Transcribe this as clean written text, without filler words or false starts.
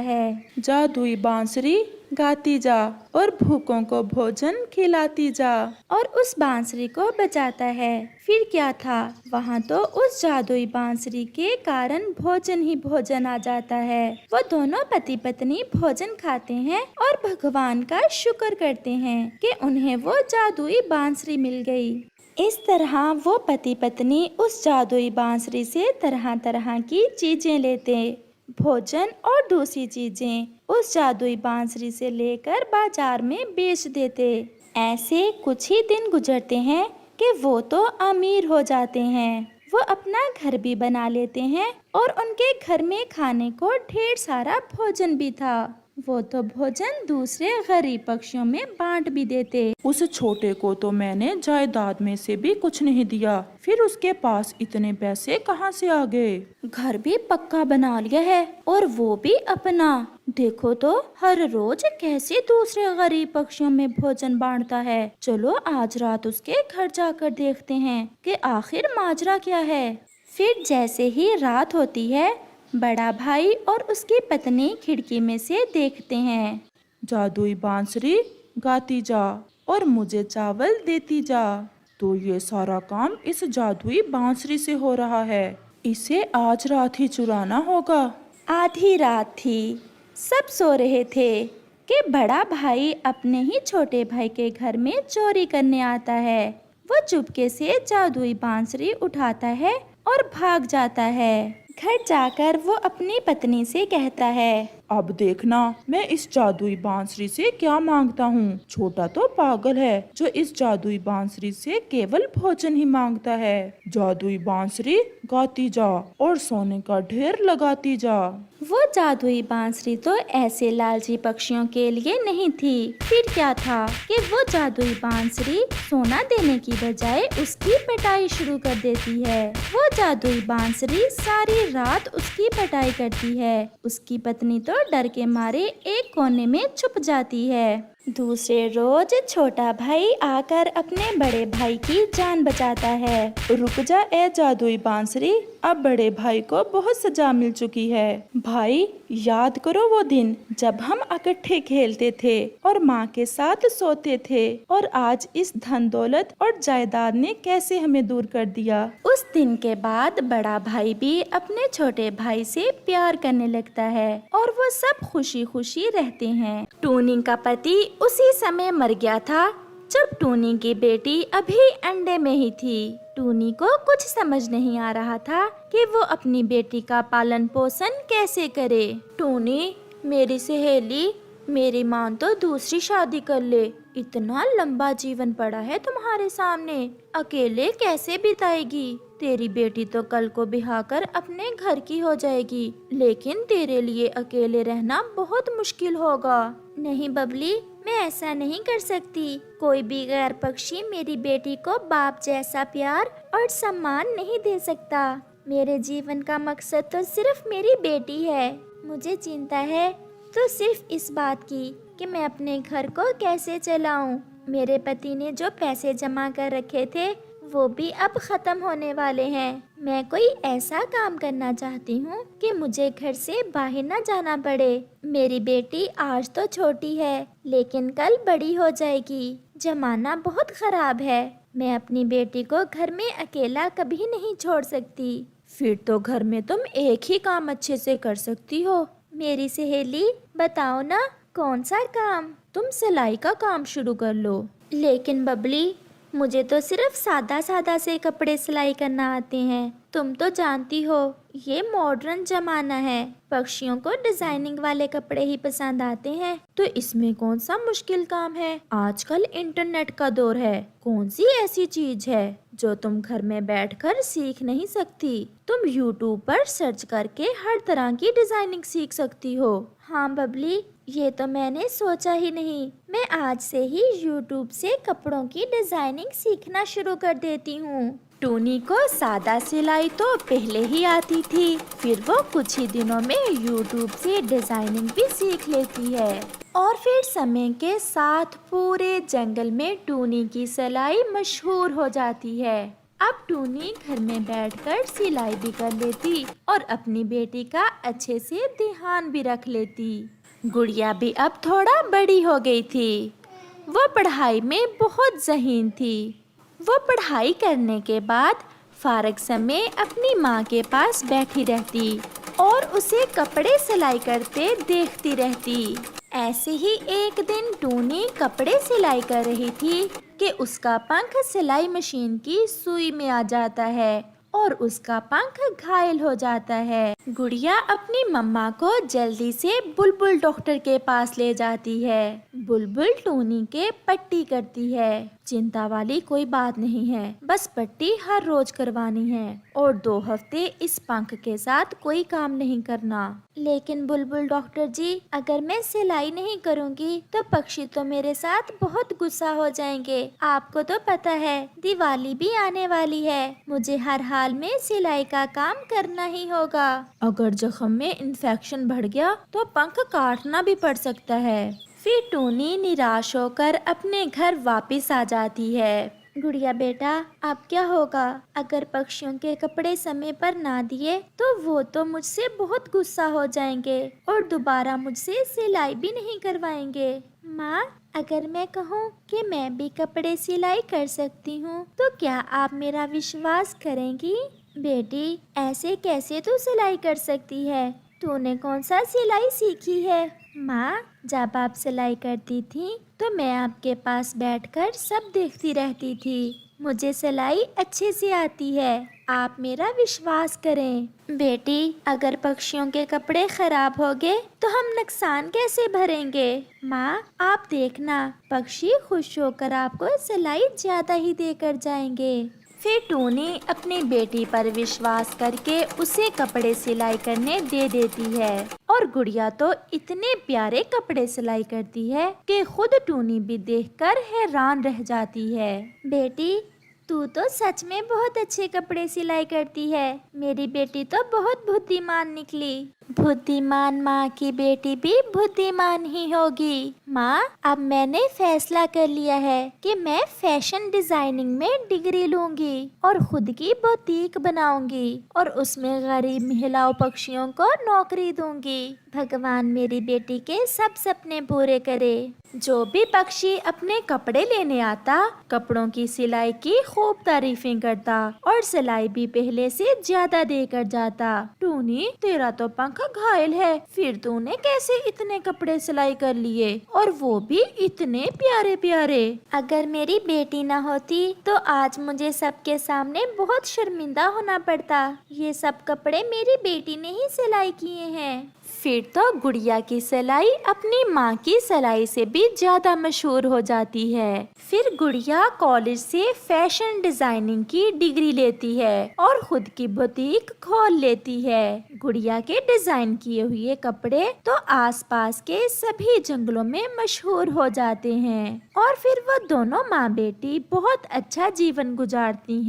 है। जादुई बांसुरी गाती जा और भूखों को भोजन खिलाती जा। और उस बांसुरी को बजाता है। फिर क्या था, वहाँ तो उस जादुई बांसुरी के कारण भोजन ही भोजन आ जाता है। वो दोनों पति पत्नी भोजन खाते हैं और भगवान का शुक्र करते हैं कि उन्हें वो जादुई बांसुरी मिल गई। इस तरह वो पति पत्नी उस जादुई बांसुरी से तरह तरह की चीजें लेते, भोजन और दूसरी चीजें उस जादुई बांसुरी से लेकर बाजार में बेच देते। ऐसे कुछ ही दिन गुजरते हैं कि वो तो अमीर हो जाते हैं। वो अपना घर भी बना लेते हैं और उनके घर में खाने को ढेर सारा भोजन भी था। वो तो भोजन दूसरे गरीब पक्षियों में बांट भी देते। उस छोटे को तो मैंने जायदाद में से भी कुछ नहीं दिया, फिर उसके पास इतने पैसे कहाँ से आ गए? घर भी पक्का बना लिया है और वो भी अपना। देखो तो हर रोज कैसे दूसरे गरीब पक्षियों में भोजन बांटता है। चलो आज रात उसके घर जाकर देखते हैं कि आखिर माजरा क्या है। फिर जैसे ही रात होती है, बड़ा भाई और उसकी पत्नी खिड़की में से देखते हैं। जादुई बांसुरी गाती जा और मुझे चावल देती जा। तो ये सारा काम इस जादुई बांसुरी से हो रहा है। इसे आज रात ही चुराना होगा। आधी रात थी, सब सो रहे थे कि बड़ा भाई अपने ही छोटे भाई के घर में चोरी करने आता है। वो चुपके से जादुई बांसुरी उठाता है और भाग जाता है। घर जाकर वो अपनी पत्नी से कहता है, अब देखना मैं इस जादुई बांसुरी से क्या मांगता हूँ। छोटा तो पागल है जो इस जादुई बांसुरी से केवल भोजन ही मांगता है। जादुई बांसुरी गाती जा और सोने का ढेर लगाती जा। वो जादुई बांसुरी तो ऐसे लालची पक्षियों के लिए नहीं थी। फिर क्या था कि वो जादुई बांसुरी सोना देने की बजाय उसकी पिटाई शुरू कर देती है। वो जादुई बांसुरी सारी रात उसकी पिटाई करती है। उसकी पत्नी तो डर के मारे एक कोने में छुप जाती है। दूसरे रोज छोटा भाई आकर अपने बड़े भाई की जान बचाता है। रुक जा ए जादुई बांसुरी, अब बड़े भाई को बहुत सजा मिल चुकी है। भाई याद करो वो दिन जब हम इकट्ठे खेलते थे और माँ के साथ सोते थे, और आज इस धन दौलत और जायदाद ने कैसे हमें दूर कर दिया। उस दिन के बाद बड़ा भाई भी अपने छोटे भाई से प्यार करने लगता है और वो सब खुशी खुशी रहते हैं। टूनी का पति उसी समय मर गया था जब टूनी की बेटी अभी अंडे में ही थी। टूनी को कुछ समझ नहीं आ रहा था कि वो अपनी बेटी का पालन पोषण कैसे करे। टूनी, मेरी सहेली, मेरी माँ तो दूसरी शादी कर ले। इतना लंबा जीवन पड़ा है तुम्हारे सामने, अकेले कैसे बिताएगी? तेरी बेटी तो कल को ब्याह कर अपने घर की हो जाएगी, लेकिन तेरे लिए अकेले रहना बहुत मुश्किल होगा। नहीं बबली, मैं ऐसा नहीं कर सकती। कोई भी गैर पक्षी मेरी बेटी को बाप जैसा प्यार और सम्मान नहीं दे सकता। मेरे जीवन का मकसद तो सिर्फ मेरी बेटी है। मुझे चिंता है तो सिर्फ इस बात की कि मैं अपने घर को कैसे चलाऊं। मेरे पति ने जो पैसे जमा कर रखे थे वो भी अब खत्म होने वाले हैं। मैं कोई ऐसा काम करना चाहती हूँ कि मुझे घर से बाहर न जाना पड़े। मेरी बेटी आज तो छोटी है लेकिन कल बड़ी हो जाएगी। जमाना बहुत खराब है। मैं अपनी बेटी को घर में अकेला कभी नहीं छोड़ सकती। फिर तो घर में तुम एक ही काम अच्छे से कर सकती हो। मेरी सहेली, बताओ ना कौन सा काम? तुम सिलाई का काम शुरू कर लो। लेकिन बबली, मुझे तो सिर्फ सादा सादा से कपड़े सिलाई करना आते हैं। तुम तो जानती हो ये मॉडर्न जमाना है, पक्षियों को डिजाइनिंग वाले कपड़े ही पसंद आते हैं। तो इसमें कौन सा मुश्किल काम है? आजकल इंटरनेट का दौर है। कौन सी ऐसी चीज है जो तुम घर में बैठकर सीख नहीं सकती? तुम YouTube पर सर्च करके हर तरह की डिजाइनिंग सीख सकती हो। हाँ बबली, ये तो मैंने सोचा ही नहीं। मैं आज से ही YouTube से कपड़ों की डिजाइनिंग सीखना शुरू कर देती हूँ। टूनी को सादा सिलाई तो पहले ही आती थी, फिर वो कुछ ही दिनों में YouTube से डिजाइनिंग भी सीख लेती है। और फिर समय के साथ पूरे जंगल में टूनी की सिलाई मशहूर हो जाती है। अब टूनी घर में बैठकर सिलाई भी कर लेती और अपनी बेटी का अच्छे से ध्यान भी रख लेती। गुड़िया भी अब थोड़ा बड़ी हो गई थी। वो पढ़ाई में बहुत ज़हीन थी। वो पढ़ाई करने के बाद फारग समय अपनी माँ के पास बैठी रहती और उसे कपड़े सिलाई करते देखती रहती। ऐसे ही एक दिन टूनी कपड़े सिलाई कर रही थी कि उसका पंख सिलाई मशीन की सुई में आ जाता है और उसका पंख घायल हो जाता है। गुड़िया अपनी मम्मा को जल्दी से बुलबुल डॉक्टर के पास ले जाती है। बुलबुल टूनी के पट्टी करती है। चिंता वाली कोई बात नहीं है, बस पट्टी हर रोज करवानी है और 2 हफ्ते इस पंख के साथ कोई काम नहीं करना। लेकिन बुलबुल डॉक्टर जी, अगर मैं सिलाई नहीं करूंगी तो पक्षी तो मेरे साथ बहुत गुस्सा हो जाएंगे। आपको तो पता है दिवाली भी आने वाली है, मुझे हर हाल में सिलाई का काम करना ही होगा। अगर जख्म में इन्फेक्शन बढ़ गया तो पंख काटना भी पड़ सकता है। फिर टूनी निराश होकर अपने घर वापस आ जाती है। गुड़िया बेटा, अब क्या होगा? अगर पक्षियों के कपड़े समय पर ना दिए तो वो तो मुझसे बहुत गुस्सा हो जाएंगे और दोबारा मुझसे सिलाई भी नहीं करवाएंगे। माँ, अगर मैं कहूँ कि मैं भी कपड़े सिलाई कर सकती हूँ तो क्या आप मेरा विश्वास करेंगी? बेटी, ऐसे कैसे तू सिलाई कर सकती है? तूने कौन सा सिलाई सीखी है? माँ, जब आप सिलाई करती थी तो मैं आपके पास बैठकर सब देखती रहती थी। मुझे सिलाई अच्छे से आती है, आप मेरा विश्वास करें। बेटी, अगर पक्षियों के कपड़े खराब हो गए तो हम नुकसान कैसे भरेंगे? माँ, आप देखना, पक्षी खुश होकर आपको सिलाई ज्यादा ही देकर जाएंगे। फिर टूनी अपनी बेटी पर विश्वास करके उसे कपड़े सिलाई करने दे देती है और गुड़िया तो इतने प्यारे कपड़े सिलाई करती है कि खुद टूनी भी देखकर हैरान रह जाती है। बेटी, तू तो सच में बहुत अच्छे कपड़े सिलाई करती है। मेरी बेटी तो बहुत बुद्धिमान निकली। बुद्धिमान माँ की बेटी भी बुद्धिमान ही होगी। माँ, अब मैंने फैसला कर लिया है कि मैं फैशन डिजाइनिंग में डिग्री लूंगी और खुद की बुटीक बनाऊंगी और उसमें गरीब महिलाओं पक्षियों को नौकरी दूंगी। भगवान मेरी बेटी के सब सपने पूरे करे। जो भी पक्षी अपने कपड़े लेने आता, कपड़ों की सिलाई की खूब तारीफें करता और सिलाई भी पहले से ज्यादा देकर जाता। टूनी, तेरा तो पंख घायल है, फिर तूने कैसे इतने कपड़े सिलाई कर लिए और वो भी इतने प्यारे प्यारे? अगर मेरी बेटी ना होती तो आज मुझे सबके सामने बहुत शर्मिंदा होना पड़ता। ये सब कपड़े मेरी बेटी ने ही सिलाई किए हैं। फिर तो गुड़िया की सिलाई अपनी माँ की सिलाई से भी ज्यादा मशहूर हो जाती है। फिर गुड़िया कॉलेज से फैशन डिजाइनिंग की डिग्री लेती है और खुद की बुटीक खोल लेती है। गुड़िया के डिजाइन किए हुए कपड़े तो आसपास के सभी जंगलों में मशहूर हो जाते हैं और फिर वो दोनों माँ बेटी बहुत अच्छा जीवन गुजारती हैं।